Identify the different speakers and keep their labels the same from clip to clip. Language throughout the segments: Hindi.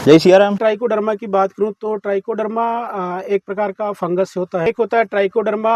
Speaker 1: जय सियाराम।
Speaker 2: ट्राइकोडर्मा की बात करूं तो ट्राइकोडर्मा एक प्रकार का फंगस होता है। एक होता है ट्राइकोडर्मा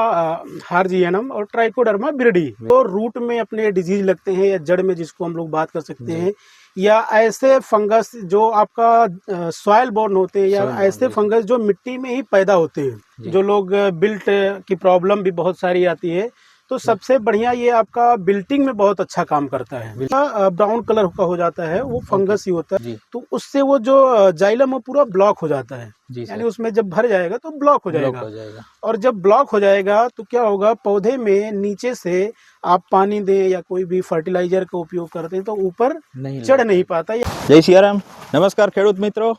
Speaker 2: हार्जियनम और ट्राइकोडर्मा विरिडी। तो रूट में अपने डिजीज लगते हैं या जड़ में, जिसको हम लोग बात कर सकते हैं, या ऐसे फंगस जो आपका सॉइल बोर्न होते हैं, या ऐसे फंगस जो मिट्टी में ही पैदा होते हैं। जो लोग बिल्ट की प्रॉब्लम भी बहुत सारी आती है, तो सबसे बढ़िया ये आपका बिल्टिंग में बहुत अच्छा काम करता है। ब्राउन कलर का हो जाता है, वो फंगस ही होता है। तो उससे वो जो जाइलम वो पूरा ब्लॉक हो जाता है, यानी उसमें जब भर जाएगा तो ब्लॉक हो जाएगा। और जब ब्लॉक हो जाएगा तो क्या होगा, पौधे में नीचे से आप पानी दें या कोई भी फर्टिलाइजर का उपयोग करते हैं तो ऊपर चढ़ नहीं पाता।
Speaker 1: जय सियाराम। नमस्कार खेडूत मित्रों,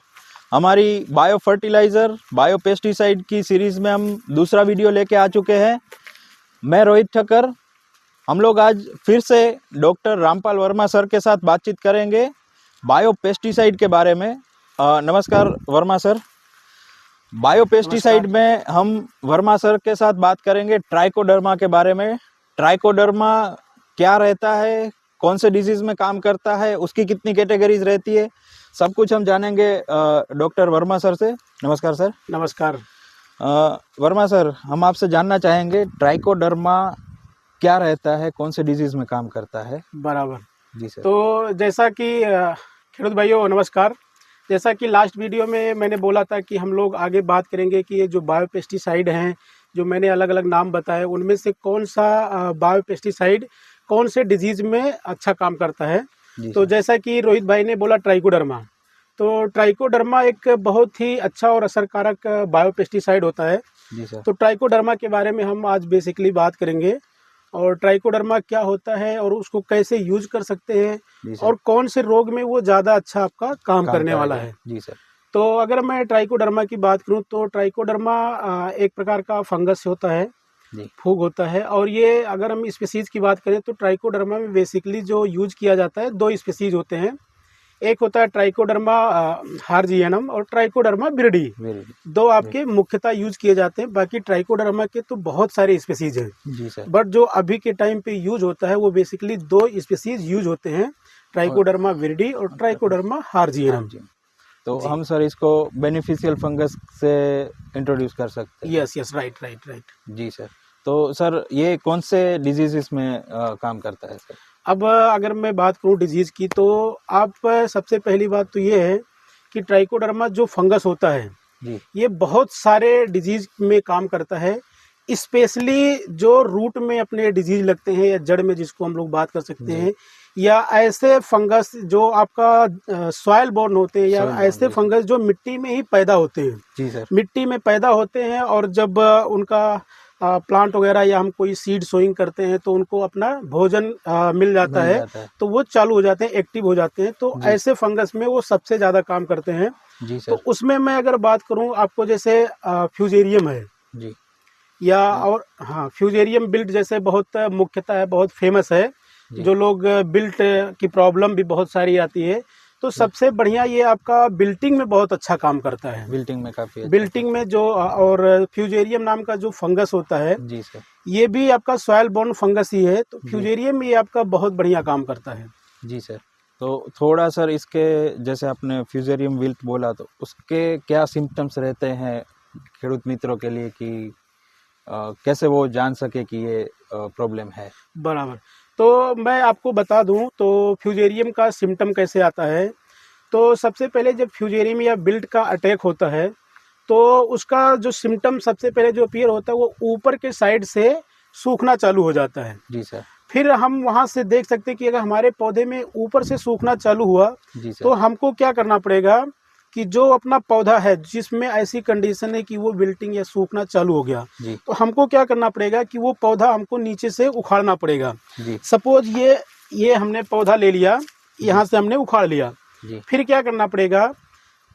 Speaker 1: हमारी बायो फर्टिलाइजर बायो पेस्टिसाइड की सीरीज में हम दूसरा वीडियो लेके आ चुके हैं। मैं रोहित ठक्कर। हम लोग आज फिर से डॉक्टर रामपाल वर्मा सर के साथ बातचीत करेंगे बायो पेस्टिसाइड के बारे में। नमस्कार वर्मा सर। बायो पेस्टिसाइड में हम वर्मा सर के साथ बात करेंगे ट्राइकोडर्मा के बारे में। ट्राइकोडर्मा क्या रहता है, कौन से डिजीज में काम करता है, उसकी कितनी कैटेगरीज रहती है, सब कुछ हम जानेंगे डॉक्टर वर्मा सर से। नमस्कार सर।
Speaker 2: नमस्कार
Speaker 1: वर्मा सर, हम आपसे जानना चाहेंगे ट्राइकोडर्मा क्या रहता है, कौन से डिजीज में काम करता है।
Speaker 2: बराबर
Speaker 1: जी सर।
Speaker 2: तो जैसा कि खेडूत भाइयों नमस्कार, जैसा कि लास्ट वीडियो में मैंने बोला था कि हम लोग आगे बात करेंगे कि ये जो बायो पेस्टिसाइड हैं, जो मैंने अलग अलग नाम बताए, उनमें से कौन सा बायो पेस्टिसाइड कौन से डिजीज में अच्छा काम करता है। तो जैसा कि रोहित भाई ने बोला ट्राइकोडर्मा, तो ट्राइकोडर्मा एक बहुत ही अच्छा और असरकारक बायो पेस्टिसाइड होता है।
Speaker 1: जी सर।
Speaker 2: तो ट्राइकोडर्मा के बारे में हम आज बेसिकली बात करेंगे, और ट्राइकोडर्मा क्या होता है और उसको कैसे यूज कर सकते हैं, और कौन से रोग में वो ज़्यादा अच्छा आपका काम करने वाला है।
Speaker 1: जी सर।
Speaker 2: तो अगर मैं ट्राइकोडर्मा की बात करूं तो ट्राइकोडर्मा एक प्रकार का फंगस होता है, फूग होता है। और ये अगर हम स्पीसीज की बात करें तो ट्राइकोडर्मा में बेसिकली जो यूज किया जाता है, दो स्पीसीज होते हैं। एक होता है ट्राइकोडर्मा हार्जियनम और ट्राइकोडर्मा विरिडी। दो आपके मुख्यतः यूज किए जाते हैं। बाकी ट्राइकोडर्मा के तो बहुत सारे स्पीसीज हैं,
Speaker 1: जी सर।
Speaker 2: बट जो अभी के टाइम पे यूज होता है वो बेसिकली दो स्पीसीज यूज होते हैं, ट्राइकोडर्मा विरिडी और ट्राइकोडर्मा हार्जियनम।
Speaker 1: तो हम सर इसको बेनिफिशियल फंगस से इंट्रोड्यूस कर सकते हैं।
Speaker 2: Yes right.
Speaker 1: जी सर। तो सर ये कौन से डिजीजेस में काम करता है सर?
Speaker 2: अब अगर मैं बात करूं डिजीज की, तो आप सबसे पहली बात तो ये है कि ट्राइकोडर्मा जो फंगस होता है ये बहुत सारे डिजीज में काम करता है। स्पेशली जो रूट में अपने डिजीज लगते हैं या जड़ में, जिसको हम लोग बात कर सकते हैं, या ऐसे फंगस जो आपका सॉइल बोर्न होते हैं, या ऐसे फंगस जो मिट्टी में ही पैदा होते हैं।
Speaker 1: जी सर।
Speaker 2: मिट्टी में पैदा होते हैं और जब उनका प्लांट वगैरह या हम कोई सीड सोइंग करते हैं तो उनको अपना भोजन मिल जाता है, तो वो चालू हो जाते हैं, एक्टिव हो जाते हैं। तो ऐसे फंगस में वो सबसे ज़्यादा काम करते हैं।
Speaker 1: जी सर।
Speaker 2: तो उसमें मैं अगर बात करूं आपको, जैसे फ्यूजेरियम है
Speaker 1: जी,
Speaker 2: या और हाँ फ्यूजेरियम बिल्ट जैसे बहुत मुख्यतः है, बहुत फेमस है। जो लोग बिल्ट की प्रॉब्लम भी बहुत सारी आती है, तो सबसे बढ़िया ये आपका बिल्टिंग में बहुत अच्छा काम करता है।
Speaker 1: बिल्टिंग में काफी अच्छा
Speaker 2: बिल्टिंग में जो और फ्यूजेरियम नाम का जो फंगस होता है,
Speaker 1: जी सर,
Speaker 2: ये भी आपका सॉइल बोर्न फंगस ही है। तो फ्यूजेरियम ये आपका बहुत बढ़िया काम करता है।
Speaker 1: जी सर। तो थोड़ा सर इसके, जैसे आपने फ्यूजेरियम विल्ट बोला, तो उसके क्या सिम्टम्स रहते हैं खेडूत मित्रों के लिए कि कैसे वो जान सके कि ये प्रॉब्लम है।
Speaker 2: बराबर। तो मैं आपको बता दूं तो फ्यूजेरियम का सिम्टम कैसे आता है। तो सबसे पहले जब फ्यूजेरियम या बिल्ट का अटैक होता है तो उसका जो सिम्टम सबसे पहले जो अपीयर होता है वो ऊपर के साइड से सूखना चालू हो जाता है।
Speaker 1: जी सर।
Speaker 2: फिर हम वहाँ से देख सकते हैं कि अगर हमारे पौधे में ऊपर से सूखना चालू हुआ तो हमको क्या करना पड़ेगा कि जो अपना पौधा है जिसमें ऐसी कंडीशन है कि वो विल्टिंग या सूखना चालू हो गया, तो हमको क्या करना पड़ेगा कि वो पौधा हमको नीचे से उखाड़ना पड़ेगा। सपोज ये हमने पौधा ले लिया, यहाँ से हमने उखाड़ लिया। फिर क्या करना पड़ेगा,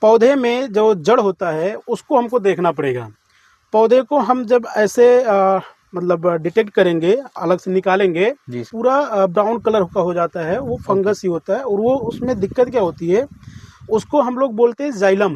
Speaker 2: पौधे में जो जड़ होता है उसको हमको देखना पड़ेगा। पौधे को हम जब ऐसे मतलब डिटेक्ट करेंगे, अलग से निकालेंगे, पूरा ब्राउन कलर का हो जाता है, वो फंगस ही होता है। और वो उसमें दिक्कत क्या होती है, उसको हम लोग बोलते हैं जाइलम।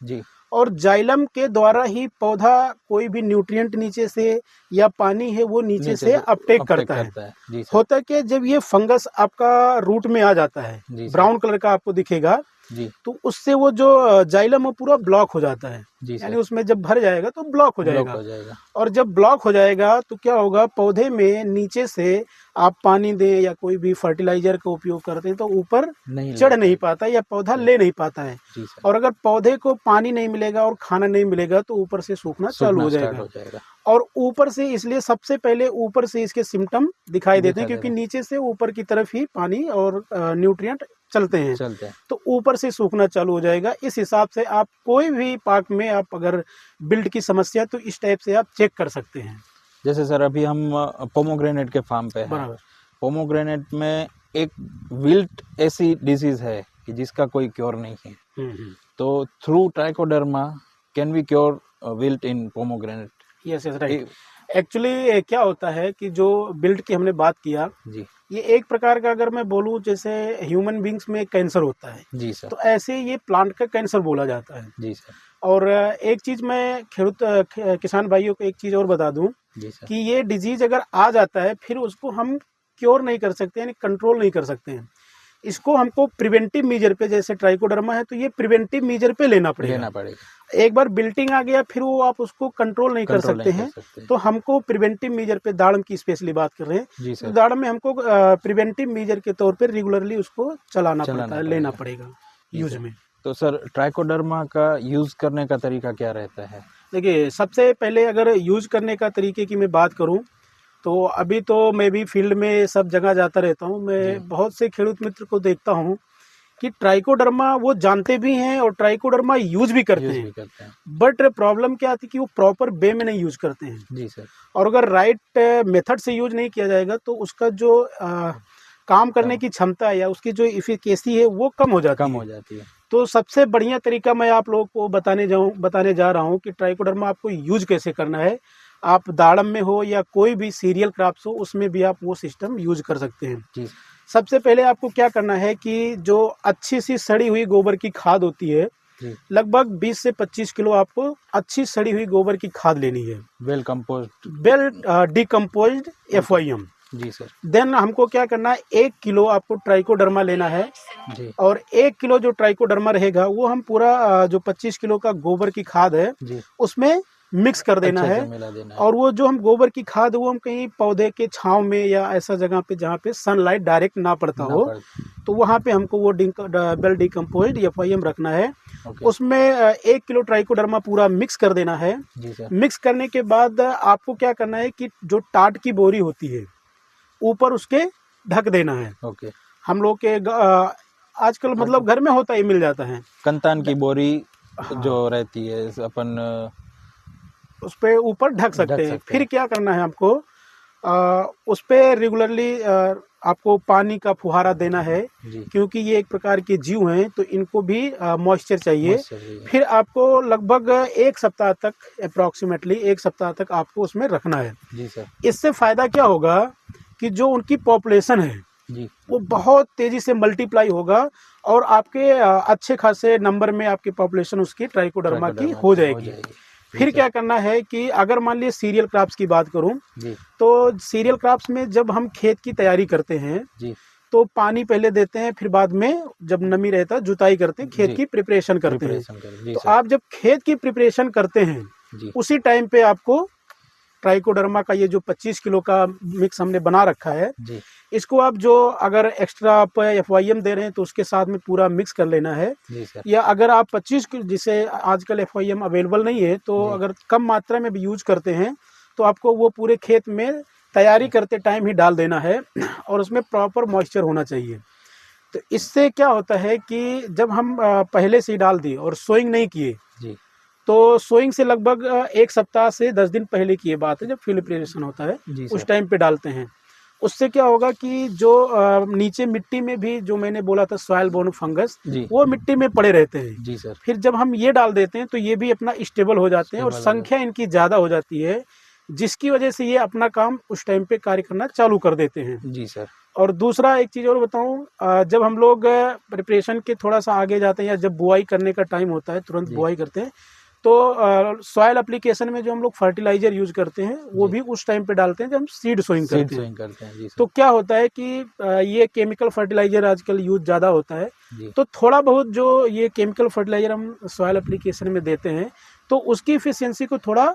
Speaker 2: जी। और जाइलम के द्वारा ही पौधा कोई भी न्यूट्रिएंट नीचे से या पानी है वो नीचे से अपटेक करता है। होता है कि जब ये फंगस आपका रूट में आ जाता है, ब्राउन कलर का आपको दिखेगा,
Speaker 1: जी
Speaker 2: तो उससे वो जो जाइलम वो पूरा ब्लॉक हो जाता है,
Speaker 1: जी
Speaker 2: यानी
Speaker 1: सर,
Speaker 2: उसमें जब भर जाएगा तो ब्लॉक हो
Speaker 1: ब्लॉक
Speaker 2: जाएगा।
Speaker 1: हो जाएगा।
Speaker 2: और जब ब्लॉक हो जाएगा तो क्या होगा, पौधे में नीचे से आप पानी दें या कोई भी फर्टिलाइजर का उपयोग करते हैं तो ऊपर
Speaker 1: नहीं
Speaker 2: चढ़
Speaker 1: लगता
Speaker 2: नहीं
Speaker 1: है।
Speaker 2: पाता या पौधा
Speaker 1: जी
Speaker 2: ले नहीं पाता है।
Speaker 1: जी सर,
Speaker 2: और अगर पौधे को पानी नहीं मिलेगा और खाना नहीं मिलेगा तो ऊपर से सूखना चालू
Speaker 1: सूखना
Speaker 2: हो
Speaker 1: स्टार्ट
Speaker 2: जाएगा।
Speaker 1: हो जाएगा।
Speaker 2: और ऊपर से इसलिए सबसे पहले ऊपर से इसके सिम्टम दिखाई देते हैं,
Speaker 1: दिखा
Speaker 2: क्योंकि
Speaker 1: देगा,
Speaker 2: नीचे से ऊपर की तरफ ही पानी और न्यूट्रिएंट चलते हैं।
Speaker 1: चलते हैं।
Speaker 2: तो ऊपर से सूखना चालू हो जाएगा। इस हिसाब से आप कोई भी पार्क में आप अगर बिल्ड की समस्या तो इस टाइप से आप चेक कर सकते हैं।
Speaker 1: जैसे सर अभी हम पोमोग्रेनेट के फार्म पे हैं।
Speaker 2: बराबर।
Speaker 1: पोमोग्रेनेट में एक विल्ट ऐसी डिजीज है कि जिसका कोई क्योर नहीं है। तो through trichoderma can we cure wilt in pomegranate?
Speaker 2: Yes yes right. Actually क्या होता है कि जो बिल्ड की हमने बात किया,
Speaker 1: जी
Speaker 2: ये एक प्रकार का, अगर मैं बोलूं जैसे ह्यूमन बींग्स में कैंसर होता है,
Speaker 1: जी सर,
Speaker 2: तो ऐसे ये प्लांट का कैंसर बोला जाता है।
Speaker 1: जी सर,
Speaker 2: और एक चीज मैं किसान भाइयों को एक चीज और बता दूं
Speaker 1: जी सर,
Speaker 2: कि ये डिजीज अगर आ जाता है फिर उसको हम क्योर नहीं कर सकते, यानी कंट्रोल नहीं कर सकते हैं। इसको हमको प्रिवेंटिव मीजर पे, जैसे ट्राइकोडर्मा है तो ये प्रिवेंटिव मीजर पे लेना
Speaker 1: लेना
Speaker 2: पड़ेगा।
Speaker 1: पड़ेगा।
Speaker 2: एक बार बिल्टिंग आ गया फिर वो आप उसको कंट्रोल नहीं कर
Speaker 1: कंट्रोल
Speaker 2: सकते
Speaker 1: नहीं
Speaker 2: हैं।
Speaker 1: कर सकते।
Speaker 2: तो हमको प्रिवेंटिव मीजर पे, दाड़म की स्पेशली बात कर रहे हैं,
Speaker 1: जी
Speaker 2: तो
Speaker 1: सर,
Speaker 2: दाड़म में हमको प्रिवेंटिव मीजर के तौर पे रेगुलरली उसको चलाना पड़ता है, लेना पड़ेगा
Speaker 1: जी
Speaker 2: यूज
Speaker 1: सर।
Speaker 2: में।
Speaker 1: तो सर ट्राइकोडर्मा का यूज करने का तरीका क्या रहता है?
Speaker 2: देखिए, सबसे पहले अगर यूज करने का तरीके की मैं बात करूं तो अभी तो मैं भी फील्ड में सब जगह जाता रहता हूं।
Speaker 1: जी।
Speaker 2: मैं बहुत से खेडूत मित्र को देखता हूं कि ट्राइकोडर्मा वो जानते भी हैं और ट्राइकोडर्मा यूज भी करते
Speaker 1: यूज भी
Speaker 2: हैं,
Speaker 1: करते हैं।
Speaker 2: बट प्रॉब्लम क्या आती है कि वो प्रॉपर वे में नहीं यूज करते हैं।
Speaker 1: जी सर,
Speaker 2: और अगर राइट मेथड से यूज नहीं किया जाएगा तो उसका जो काम करने की क्षमता या उसकी जो इफिकेसी है वो कम हो जाती
Speaker 1: कम
Speaker 2: है।
Speaker 1: हो जाती है।
Speaker 2: तो सबसे बढ़िया तरीका मैं आप लोगों को बताने जा रहा हूँ कि ट्राइकोडर्मा आपको यूज कैसे करना है। आप दाड़म में हो या कोई भी सीरियल क्रॉप्स हो, उसमें भी आप वो सिस्टम यूज कर सकते हैं।
Speaker 1: जी
Speaker 2: सबसे पहले आपको क्या करना है कि जो अच्छी सी सड़ी हुई गोबर की खाद होती है,
Speaker 1: जी,
Speaker 2: लगभग 20 से 25 किलो आपको अच्छी सड़ी हुई गोबर की खाद लेनी है,
Speaker 1: well composed.
Speaker 2: Well decomposed FYM।
Speaker 1: जी सर,
Speaker 2: देन हमको क्या करना है, 1 किलो आपको ट्राइकोडर्मा लेना है।
Speaker 1: जी
Speaker 2: और 1 किलो जो ट्राइकोडर्मा रहेगा वो हम पूरा जो 25 किलो का गोबर की खाद है
Speaker 1: जी,
Speaker 2: उसमें मिक्स कर देना
Speaker 1: अच्छे
Speaker 2: है।
Speaker 1: से मिला देना है।
Speaker 2: और वो जो हम गोबर की खाद वो हम कहीं पौधे के छांव में या ऐसा जगह पे जहाँ पे सनलाइट डायरेक्ट ना पड़ता
Speaker 1: ना
Speaker 2: हो,
Speaker 1: पड़-
Speaker 2: तो वहाँ पे हमको वो वेल डिकम्पोज्ड FYM रखना है।
Speaker 1: ओके।
Speaker 2: उसमें 1 किलो ट्राइकोडर्मा पूरा मिक्स कर देना है।
Speaker 1: जी सर,
Speaker 2: मिक्स करने के बाद आपको क्या करना है कि जो टाट की बोरी होती है ऊपर उसके ढक देना है।
Speaker 1: ओके।
Speaker 2: हम लोग के आजकल मतलब घर में होता है, मिल जाता है।
Speaker 1: कंतान की बोरी
Speaker 2: हाँ,
Speaker 1: जो रहती है अपन
Speaker 2: उस पे ऊपर ढक सकते हैं।
Speaker 1: सकते
Speaker 2: फिर
Speaker 1: हैं।
Speaker 2: क्या करना है हमको, उस पे रेगुलरली आपको पानी का फुहारा देना है,
Speaker 1: जी,
Speaker 2: क्योंकि ये एक प्रकार के जीव हैं तो इनको भी मॉइस्चर चाहिए।
Speaker 1: मॉइस्चर चाहिए।
Speaker 2: फिर आपको लगभग 1 सप्ताह तक, अप्रॉक्सीमेटली 1 सप्ताह तक आपको उसमें रखना है।
Speaker 1: जी सर,
Speaker 2: इससे फायदा क्या होगा कि जो उनकी पॉपुलेशन है
Speaker 1: जी,
Speaker 2: वो बहुत तेजी से मल्टीप्लाई होगा और आपके अच्छे खासे नंबर में आपकी पॉपुलेशन उसकी ट्राइकोडर्मा की
Speaker 1: ट्राइकोडर्मा
Speaker 2: हो
Speaker 1: की
Speaker 2: जाएगी।
Speaker 1: जी
Speaker 2: फिर
Speaker 1: सर,
Speaker 2: क्या करना है कि अगर मान लीजिए सीरियल क्रॉप्स की बात करूं
Speaker 1: जी,
Speaker 2: तो सीरियल क्रॉप्स में जब हम खेत की तैयारी करते हैं
Speaker 1: जी,
Speaker 2: तो पानी पहले देते हैं, फिर बाद में जब नमी रहता है जुताई करते हैं, खेत
Speaker 1: जी,
Speaker 2: की प्रिपरेशन करते हैं।
Speaker 1: प्रिपरेशन करें। जी
Speaker 2: तो
Speaker 1: सर,
Speaker 2: आप जब खेत की प्रिपरेशन करते हैं
Speaker 1: जी,
Speaker 2: उसी टाइम पे आपको ट्राइकोडर्मा का ये जो 25 किलो का मिक्स हमने बना रखा है,
Speaker 1: जी,
Speaker 2: इसको आप जो अगर एक्स्ट्रा आप FYM दे रहे हैं तो उसके साथ में पूरा मिक्स कर लेना है।
Speaker 1: जी सर,
Speaker 2: या अगर आप 25 किलो, जिसे आजकल FYM अवेलेबल नहीं है, तो
Speaker 1: जी।
Speaker 2: अगर कम मात्रा में भी यूज करते हैं तो आपको वो पूरे खेत में तैयारी करते टाइम ही डाल देना है और उसमें प्रॉपर मॉइस्चर होना चाहिए। तो इससे क्या होता है कि जब हम पहले से ही डाल दिए और सोइंग नहीं किए,
Speaker 1: जी,
Speaker 2: तो सोइंग से लगभग 1 सप्ताह से 10 दिन पहले की ये बात है, जब फील्ड प्रिपरेशन होता है
Speaker 1: जी
Speaker 2: उस
Speaker 1: सर,
Speaker 2: टाइम पे डालते हैं। उससे क्या होगा कि जो नीचे मिट्टी में भी जो मैंने बोला था सॉइल बोर्न फंगस,
Speaker 1: जी,
Speaker 2: वो मिट्टी में पड़े रहते हैं।
Speaker 1: जी सर,
Speaker 2: फिर जब हम ये डाल देते हैं तो ये भी अपना स्टेबल हो जाते हैं और
Speaker 1: स्टेबल हो
Speaker 2: संख्या इनकी ज़्यादा हो जाती है, जिसकी वजह से ये अपना काम उस टाइम पे कार्य करना चालू कर देते हैं।
Speaker 1: जी सर,
Speaker 2: और दूसरा एक चीज़ और बताऊं, जब हम लोग प्रिपरेशन के थोड़ा सा आगे जाते हैं या जब बुआई करने का टाइम होता है, तुरंत
Speaker 1: जी,
Speaker 2: बुआई करते हैं, तो सॉइल एप्लीकेशन में जो हम लोग फर्टिलाइजर यूज करते हैं वो
Speaker 1: जी।
Speaker 2: भी उस टाइम पे डालते हैं जब हम सीड सोइंग
Speaker 1: सीड
Speaker 2: करते हैं।
Speaker 1: सोइंग करते हैं जी सर।
Speaker 2: तो क्या होता है कि ये केमिकल फर्टिलाइजर आजकल यूज ज़्यादा होता है,
Speaker 1: जी
Speaker 2: तो थोड़ा बहुत जो ये केमिकल फर्टिलाइजर हम सॉइल एप्लीकेशन में देते हैं तो उसकी इफिशियंसी को थोड़ा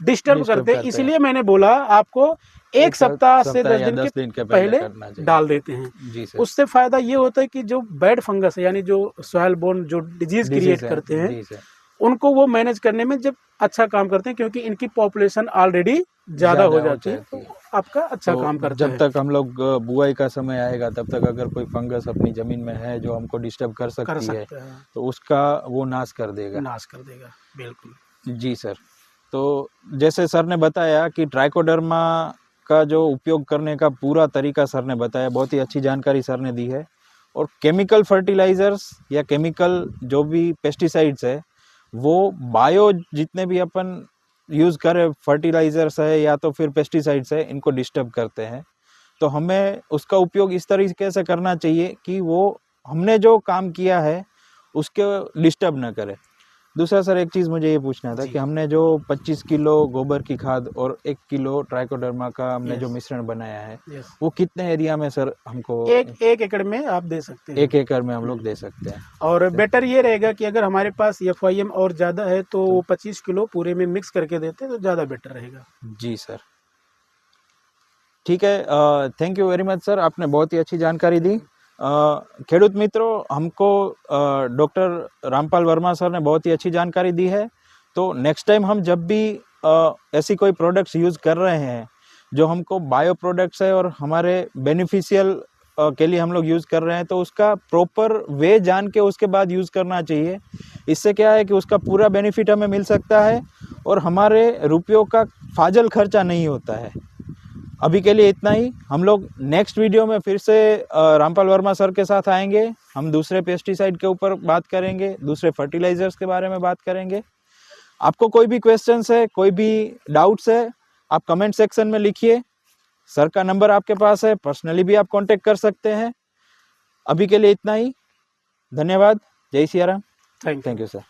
Speaker 2: डिस्टर्ब करते हैं। इसीलिए मैंने बोला आपको एक सप्ताह से 10
Speaker 1: या
Speaker 2: दिन
Speaker 1: 10
Speaker 2: के
Speaker 1: दिन के
Speaker 2: पहले
Speaker 1: करना चाहिए।
Speaker 2: डाल देते हैं।
Speaker 1: जी सर।
Speaker 2: उससे फायदा ये होता है कि जो बैड फंगस है यानी जो सॉइल बोर्न जो डिजीज क्रिएट करते हैं
Speaker 1: जी सर।
Speaker 2: उनको वो मैनेज करने में जब अच्छा काम करते हैं, क्योंकि इनकी पॉपुलेशन ऑलरेडी ज्यादा हो जाती है, तो आपका अच्छा
Speaker 1: तो
Speaker 2: काम करता है।
Speaker 1: जब तक हम लोग बुआई का समय आएगा तब तक अगर कोई फंगस अपनी जमीन में है जो हमको डिस्टर्ब कर सकती है तो उसका वो नाश कर देगा।
Speaker 2: बिल्कुल
Speaker 1: जी सर। तो जैसे सर ने बताया कि ट्राइकोडर्मा का जो उपयोग करने का पूरा तरीका सर ने बताया, बहुत ही अच्छी जानकारी सर ने दी है। और केमिकल फर्टिलाइजर्स या केमिकल जो भी पेस्टिसाइड्स है वो बायो जितने भी अपन यूज़ करें फर्टिलाइजर्स है या तो फिर पेस्टिसाइड्स है, इनको डिस्टर्ब करते हैं। तो हमें उसका उपयोग इस तरीके से करना चाहिए कि वो हमने जो काम किया है उसके डिस्टर्ब ना करे। दूसरा सर एक चीज़ मुझे ये पूछना था कि हमने जो 25 किलो गोबर की खाद और 1 किलो ट्राइकोडर्मा का हमने जो मिश्रण बनाया है वो कितने एरिया में सर हमको?
Speaker 2: एक एकड़ में आप दे सकते हैं।
Speaker 1: 1 एकड़ में हम लोग दे सकते हैं।
Speaker 2: और बेटर ये रहेगा कि अगर हमारे पास FIM और ज़्यादा है तो 25 किलो पूरे में मिक्स करके देते तो ज़्यादा बेटर रहेगा।
Speaker 1: जी सर, ठीक है। Thank you very much sir, आपने बहुत ही अच्छी जानकारी दी। खेडूत मित्रों, हमको डॉक्टर रामपाल वर्मा सर ने बहुत ही अच्छी जानकारी दी है। तो नेक्स्ट टाइम हम जब भी ऐसी कोई प्रोडक्ट्स यूज़ कर रहे हैं जो हमको बायो प्रोडक्ट्स है और हमारे बेनिफिशियल के लिए हम लोग यूज़ कर रहे हैं तो उसका प्रॉपर वे जान के उसके बाद यूज़ करना चाहिए। इससे क्या है कि उसका पूरा बेनिफिट हमें मिल सकता है और हमारे रुपयों का फाजल खर्चा नहीं होता है। अभी के लिए इतना ही। हम लोग नेक्स्ट वीडियो में फिर से रामपाल वर्मा सर के साथ आएंगे। हम दूसरे पेस्टिसाइड के ऊपर बात करेंगे, दूसरे फर्टिलाइजर्स के बारे में बात करेंगे। आपको कोई भी क्वेश्चंस है, कोई भी डाउट्स है, आप कमेंट सेक्शन में लिखिए। सर का नंबर आपके पास है, पर्सनली भी आप कांटेक्ट कर सकते हैं। अभी के लिए इतना ही। धन्यवाद। जय Siya Ram.
Speaker 2: Thank
Speaker 1: you sir.